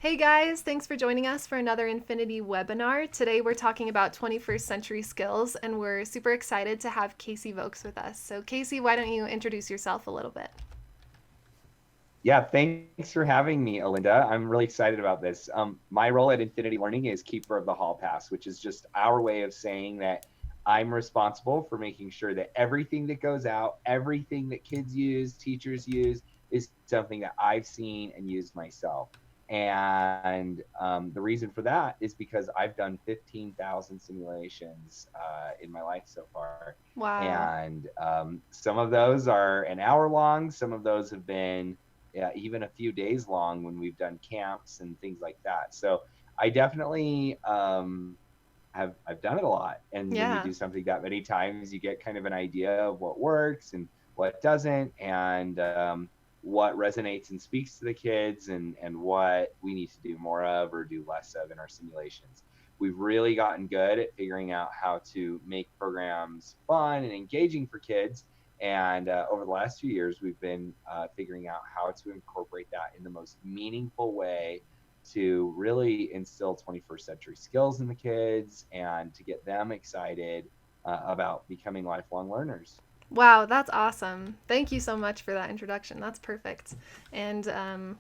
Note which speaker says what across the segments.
Speaker 1: Hey guys, thanks for joining us for another Infinity webinar. Today we're talking about 21st century skills, and we're super excited to have Casey Voeks with us. So Casey, why don't you introduce yourself a little bit?
Speaker 2: Yeah, thanks for having me, Alinda. I'm really excited about this. My role at Infinity Learning is Keeper of the Hall Pass, which is just our way of saying that I'm responsible for making sure that everything that goes out, everything that kids use, teachers use, is something that I've seen and used myself. And the reason for that is because I've done 15,000 simulations in my life so far.
Speaker 1: Wow.
Speaker 2: And some of those are an hour long, some of those have been even a few days long when we've done camps and things like that. So I definitely I've done it a lot. And when you
Speaker 1: Yeah.
Speaker 2: do something that many times, you get kind of an idea of what works and what doesn't, and what resonates and speaks to the kids, and what we need to do more of or do less of in our simulations. We've really gotten good at figuring out how to make programs fun and engaging for kids, and over the last few years, we've been figuring out how to incorporate that in the most meaningful way to really instill 21st century skills in the kids and to get them excited about becoming lifelong learners.
Speaker 1: Wow, that's awesome. Thank you so much for that introduction. That's perfect. And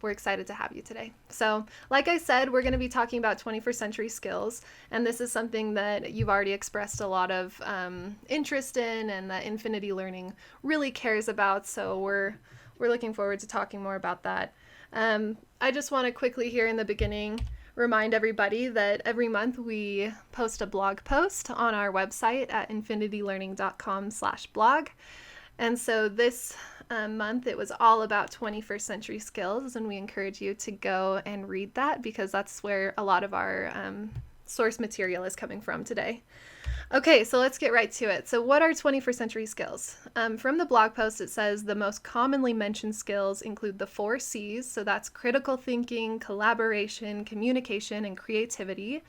Speaker 1: we're excited to have you today. So, like I said, we're going to be talking about 21st century skills. And this is something that you've already expressed a lot of interest in and that Infinity Learning really cares about. So, we're looking forward to talking more about that. I just want to quickly here in the beginning remind everybody that every month we post a blog post on our website at infinitylearning.com/blog. And so this month it was all about 21st century skills, and we encourage you to go and read that because that's where a lot of our source material is coming from today. Okay, so let's get right to it. So, what are 21st century skills? From the blog post, it says the most commonly mentioned skills include the 4 C's. So, that's critical thinking, collaboration, communication, and creativity.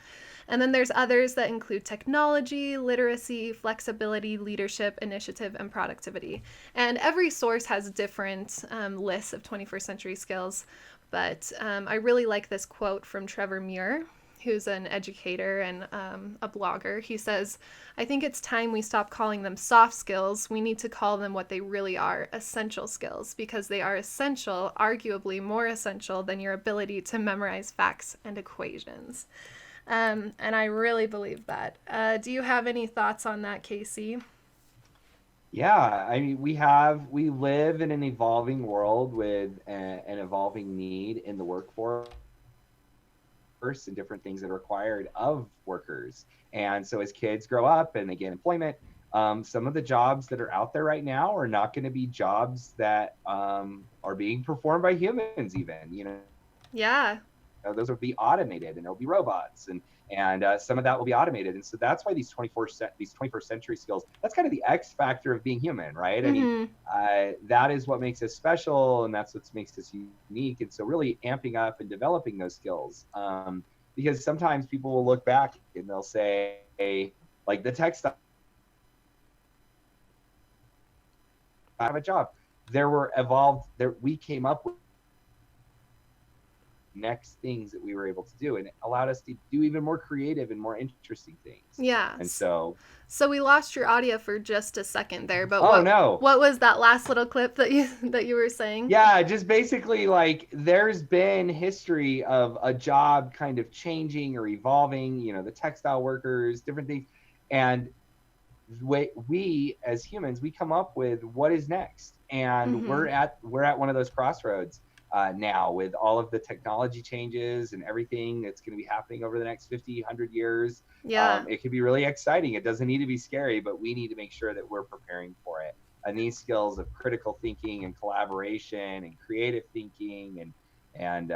Speaker 1: And then there's others that include technology, literacy, flexibility, leadership, initiative, and productivity. And every source has different lists of 21st century skills. But I really like this quote from Trevor Muir, who's an educator and a blogger. He says, I think it's time we stop calling them soft skills. We need to call them what they really are, essential skills, because they are essential, arguably more essential than your ability to memorize facts and equations. And I really believe that. Do you have any thoughts on that, Casey?
Speaker 2: Yeah, I mean, we live in an evolving world with an evolving need in the workforce and different things that are required of workers. And so as kids grow up and they get employment, some of the jobs that are out there right now are not going to be jobs that are being performed by humans even,
Speaker 1: Yeah.
Speaker 2: those will be automated and there'll be robots, and some of that will be automated. And so that's why these 21st century skills, that's kind of the X factor of being human, right? I mean,
Speaker 1: Mm-hmm.
Speaker 2: that is what makes us special, and that's what makes us unique. And so really amping up and developing those skills, because sometimes people will look back and they'll say, like the textile, I have a job, there were evolved there we came up with next things that we were able to do, and it allowed us to do even more creative and more interesting things.
Speaker 1: Yeah.
Speaker 2: And so,
Speaker 1: So we lost your audio for just a second there, but
Speaker 2: oh
Speaker 1: what
Speaker 2: no,
Speaker 1: what was that last little clip that you were saying?
Speaker 2: yeah, just basically like there's been history of a job kind of changing or evolving, the textile workers, different things. And we as humans, we come up with what is next, and
Speaker 1: Mm-hmm.
Speaker 2: we're at one of those crossroads now, with all of the technology changes and everything that's going to be happening over the next 50, 100 years.
Speaker 1: Yeah.
Speaker 2: It can be really exciting. It doesn't need to be scary, but we need to make sure that we're preparing for it. And these skills of critical thinking and collaboration and creative thinking, and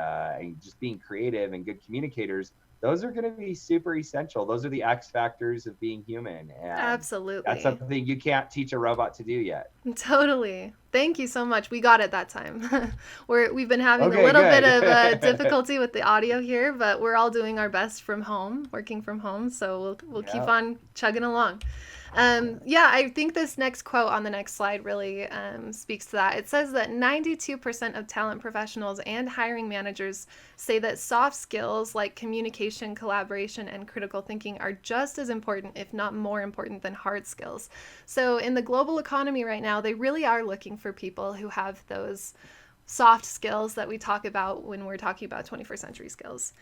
Speaker 2: just being creative and good communicators, those are going to be super essential. Those are the X factors of being human, and that's
Speaker 1: Absolutely.
Speaker 2: something you can't teach a robot to do yet.
Speaker 1: Totally. Thank you so much. We got it that time. We've been having a
Speaker 2: Okay,
Speaker 1: little bit
Speaker 2: good.
Speaker 1: of difficulty with the audio here, but we're all doing our best from home, working from home. So we'll keep
Speaker 2: Yeah.
Speaker 1: on chugging along. Yeah, I think this next quote on the next slide really speaks to that. It says that 92% of talent professionals and hiring managers say that soft skills like communication, collaboration, and critical thinking are just as important, if not more important, than hard skills. So, in the global economy right now, they really are looking for people who have those soft skills that we talk about when we're talking about 21st century skills.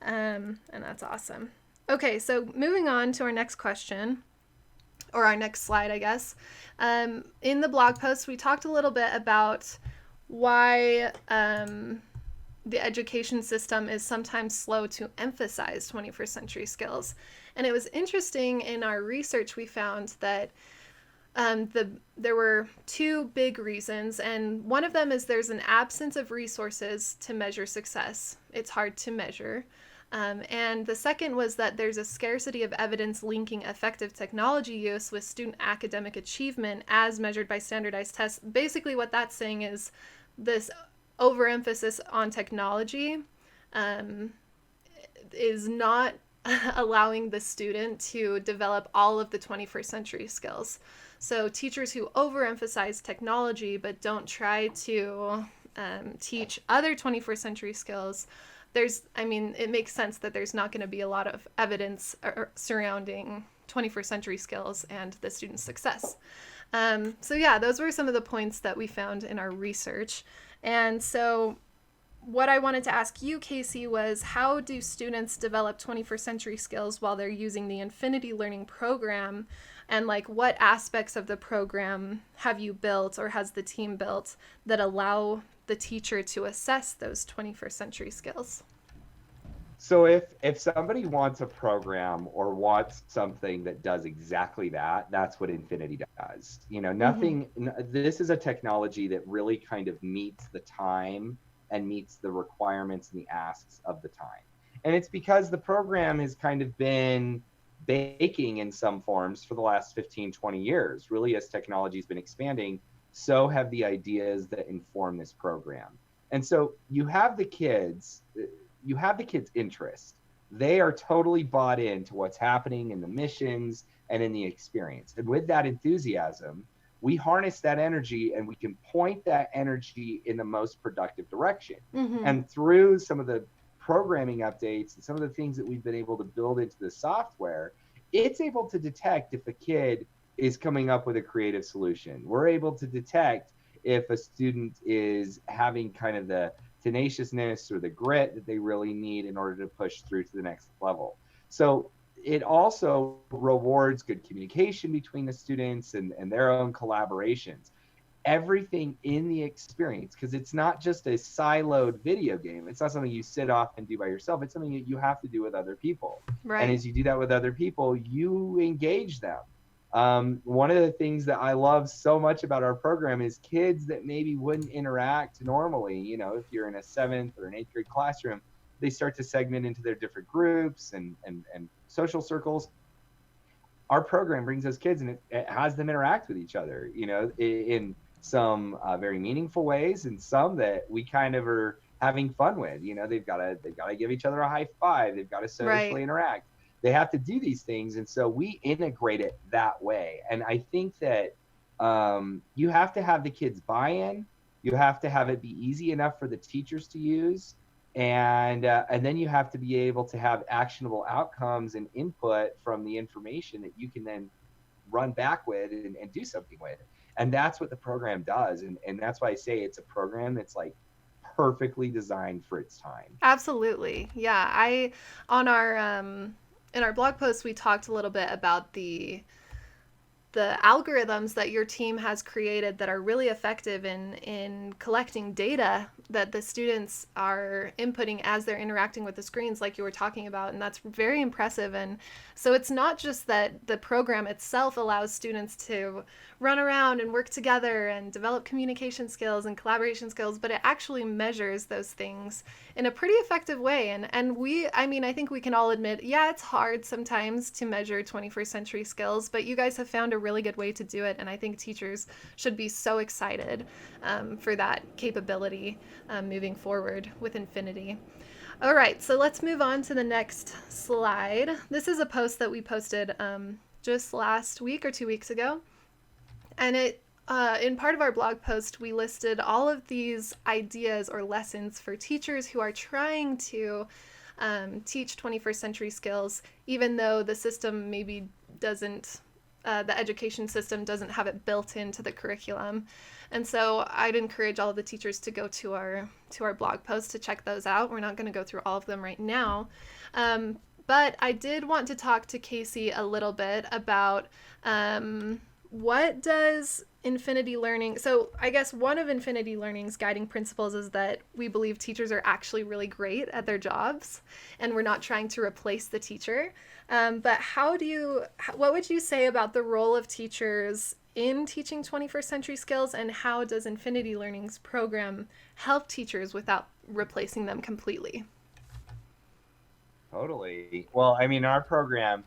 Speaker 1: And that's awesome. Okay, so moving on to our next question, or our next slide, I guess. In the blog post, we talked a little bit about why the education system is sometimes slow to emphasize 21st century skills. And it was interesting in our research, we found that there were two big reasons, and one of them is there's an absence of resources to measure success. It's hard to measure. And the second was that there's a scarcity of evidence linking effective technology use with student academic achievement as measured by standardized tests. Basically, what that's saying is this overemphasis on technology is not allowing the student to develop all of the 21st century skills. So teachers who overemphasize technology but don't try to teach other 21st century skills, it makes sense that there's not going to be a lot of evidence surrounding 21st century skills and the student's success. So yeah, those were some of the points that we found in our research. And so what I wanted to ask you, Casey, was how do students develop 21st century skills while they're using the Infinity Learning Program? And like, what aspects of the program have you built or has the team built that allow the teacher to assess those 21st century skills?
Speaker 2: So if somebody wants a program or wants something that does exactly that, that's what Infinity does. Nothing, this is a technology that really kind of meets the time and meets the requirements and the asks of the time. And it's because the program has kind of been baking in some forms for the last 15, 20 years. Really, as technology has been expanding, so have the ideas that inform this program. And so you have the kids' interest. They are totally bought into what's happening in the missions and in the experience. And with that enthusiasm, we harness that energy and we can point that energy in the most productive direction.
Speaker 1: Mm-hmm.
Speaker 2: And through some of the programming updates and some of the things that we've been able to build into the software, it's able to detect if a kid is coming up with a creative solution. We're able to detect if a student is having kind of the tenaciousness or the grit that they really need in order to push through to the next level. So it also rewards good communication between the students and their own collaborations. Everything in the experience, because it's not just a siloed video game. It's not something you sit off and do by yourself. It's something that you have to do with other people.
Speaker 1: Right.
Speaker 2: And as you do that with other people, you engage them. One of the things that I love so much about our program is kids that maybe wouldn't interact normally. If you're in a 7th or an 8th grade classroom, they start to segment into their different groups and social circles. Our program brings those kids and it has them interact with each other, in some very meaningful ways, and some that we kind of are having fun with. They've got to give each other a high five. They've got to socially interact. They have to do these things, and so we integrate it that way. And I think that you have to have the kids buy-in. You have to have it be easy enough for the teachers to use, and then you have to be able to have actionable outcomes and input from the information that you can then run back with and do something with. And that's what the program does, and that's why I say it's a program that's like perfectly designed for its time.
Speaker 1: Absolutely. Yeah. On our in our blog post, we talked a little bit about the algorithms that your team has created that are really effective in collecting data that the students are inputting as they're interacting with the screens, like you were talking about. And that's very impressive. And so it's not just that the program itself allows students to run around and work together and develop communication skills and collaboration skills, but it actually measures those things in a pretty effective way. And I think we can all admit, yeah, it's hard sometimes to measure 21st century skills, but you guys have found a really good way to do it. And I think teachers should be so excited for that capability moving forward with Infinity. All right, so let's move on to the next slide. This is a post that we posted just last week or 2 weeks ago. And in part of our blog post, we listed all of these ideas or lessons for teachers who are trying to teach 21st century skills, even though the system maybe doesn't, the education system doesn't have it built into the curriculum. And so I'd encourage all of the teachers to go to our blog post to check those out. We're not going to go through all of them right now. But I did want to talk to Casey a little bit about what does Infinity Learning, so I guess one of Infinity Learning's guiding principles is that we believe teachers are actually really great at their jobs and we're not trying to replace the teacher. But what would you say about the role of teachers in teaching 21st century skills, and how does Infinity Learning's program help teachers without replacing them completely?
Speaker 2: Totally. Well, I mean, our program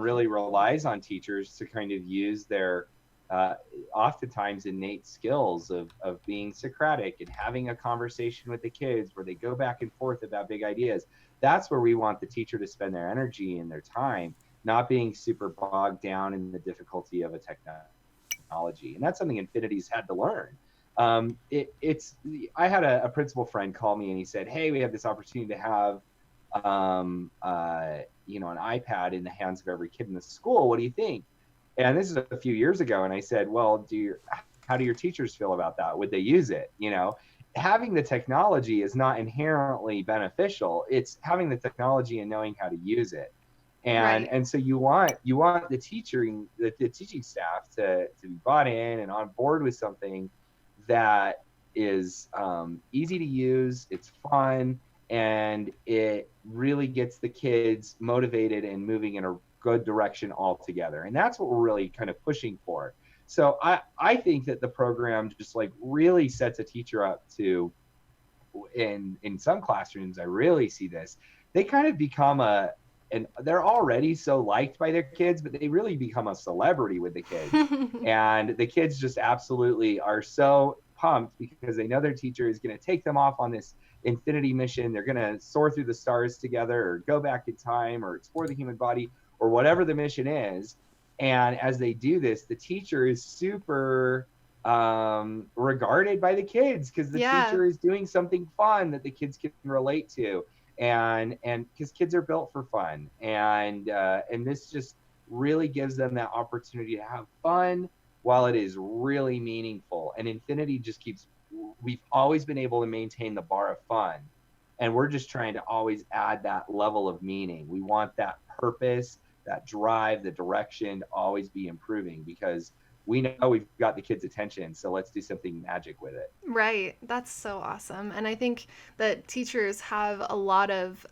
Speaker 2: really relies on teachers to kind of use their uh, oftentimes innate skills of being Socratic and having a conversation with the kids where they go back and forth about big ideas. That's where we want the teacher to spend their energy and their time, not being super bogged down in the difficulty of a technology. And that's something Infinity's had to learn. It's I had a principal friend call me and he said, "Hey, we have this opportunity to have an iPad in the hands of every kid in the school. What do you think?" And this is a few years ago. And I said, "Well, how do your teachers feel about that? Would they use it?" Having the technology is not inherently beneficial. It's having the technology and knowing how to use it. And
Speaker 1: Right.
Speaker 2: and so you want the teaching staff to be bought in and on board with something that is easy to use, it's fun, and it really gets the kids motivated and moving in a good direction altogether. And that's what we're really kind of pushing for. So I think that the program just like really sets a teacher up to, in some classrooms I really see this, they kind of become and they're already so liked by their kids, but they really become a celebrity with the kids. And the kids just absolutely are so pumped because they know their teacher is going to take them off on this infinity mission. They're going to soar through the stars together or go back in time or explore the human body or whatever the mission is. And as they do this, the teacher is super regarded by the kids because the
Speaker 1: Yeah.
Speaker 2: teacher is doing something fun that the kids can relate to, and because kids are built for fun, and this just really gives them that opportunity to have fun while it is really meaningful. And Infinity just keeps, we've always been able to maintain the bar of fun, and we're just trying to always add that level of meaning. We want that purpose, that drive, the direction to always be improving because we know we've got the kids' attention, so let's do something magic with it.
Speaker 1: Right. That's so awesome. And I think that teachers have a lot of,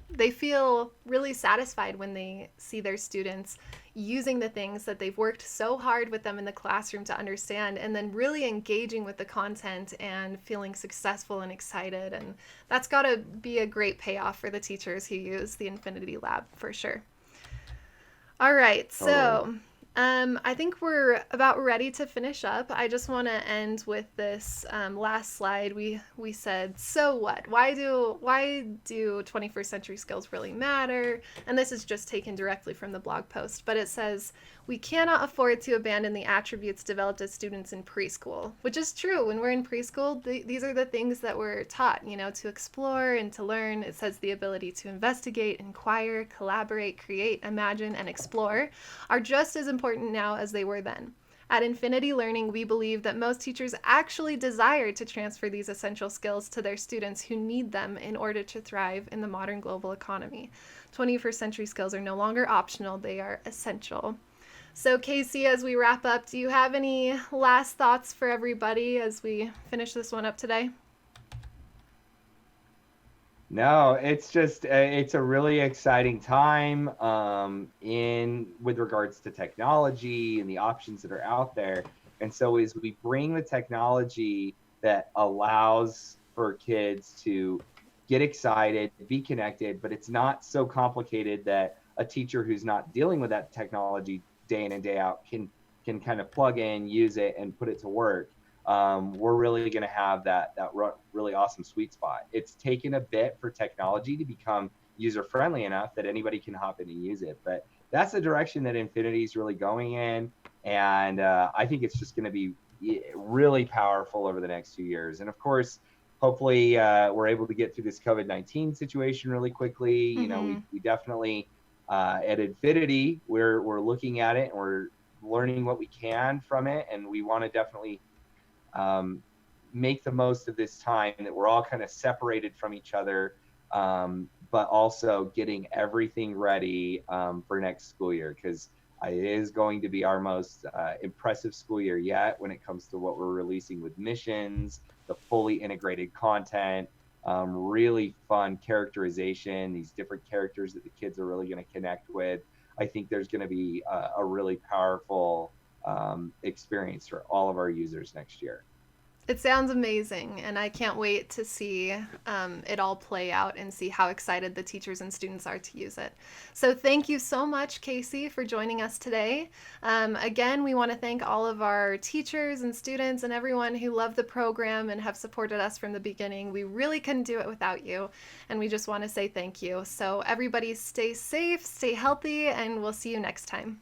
Speaker 1: they feel really satisfied when they see their students using the things that they've worked so hard with them in the classroom to understand, and then really engaging with the content and feeling successful and excited. And that's got to be a great payoff for the teachers who use the Infinity Lab for sure. All right,
Speaker 2: Totally.
Speaker 1: so I think we're about ready to finish up. I just want to end with this last slide. We said, so what? Why do 21st century skills really matter? And this is just taken directly from the blog post, but it says we cannot afford to abandon the attributes developed as students in preschool, which is true. When we're in preschool, these are the things that we're taught, to explore and to learn. It says the ability to investigate, inquire, collaborate, create, imagine, and explore are just as important now as they were then. At Infinity Learning, we believe that most teachers actually desire to transfer these essential skills to their students who need them in order to thrive in the modern global economy. 21st century skills are no longer optional, they are essential. So, Casey, as we wrap up, do you have any last thoughts for everybody as we finish this one up today?
Speaker 2: No, it's just it's a really exciting time in with regards to technology and the options that are out there. And so as we bring the technology that allows for kids to get excited, be connected, but it's not so complicated that a teacher who's not dealing with that technology day in and day out can kind of plug in, use it, and put it to work. We're really going to have that really awesome sweet spot. It's taken a bit for technology to become user friendly enough that anybody can hop in and use it, but that's the direction that Infinity is really going in. And I think it's just going to be really powerful over the next 2 years. And of course, hopefully we're able to get through this COVID-19 situation really quickly. You know,
Speaker 1: Mm-hmm.
Speaker 2: we definitely at Infinity, we're looking at it and we're learning what we can from it. And we want to definitely um, make the most of this time that we're all kind of separated from each other, but also getting everything ready for next school year, because it is going to be our most impressive school year yet when it comes to what we're releasing with missions, the fully integrated content, really fun characterization, these different characters that the kids are really going to connect with. I think there's going to be a really powerful experience for all of our users next year.
Speaker 1: It sounds amazing, and I can't wait to see it all play out and see how excited the teachers and students are to use it. So, thank you so much, Casey, for joining us today. Again, we want to thank all of our teachers and students and everyone who love the program and have supported us from the beginning. We really couldn't do it without you, and we just want to say thank you. So, everybody stay safe, stay healthy, and we'll see you next time.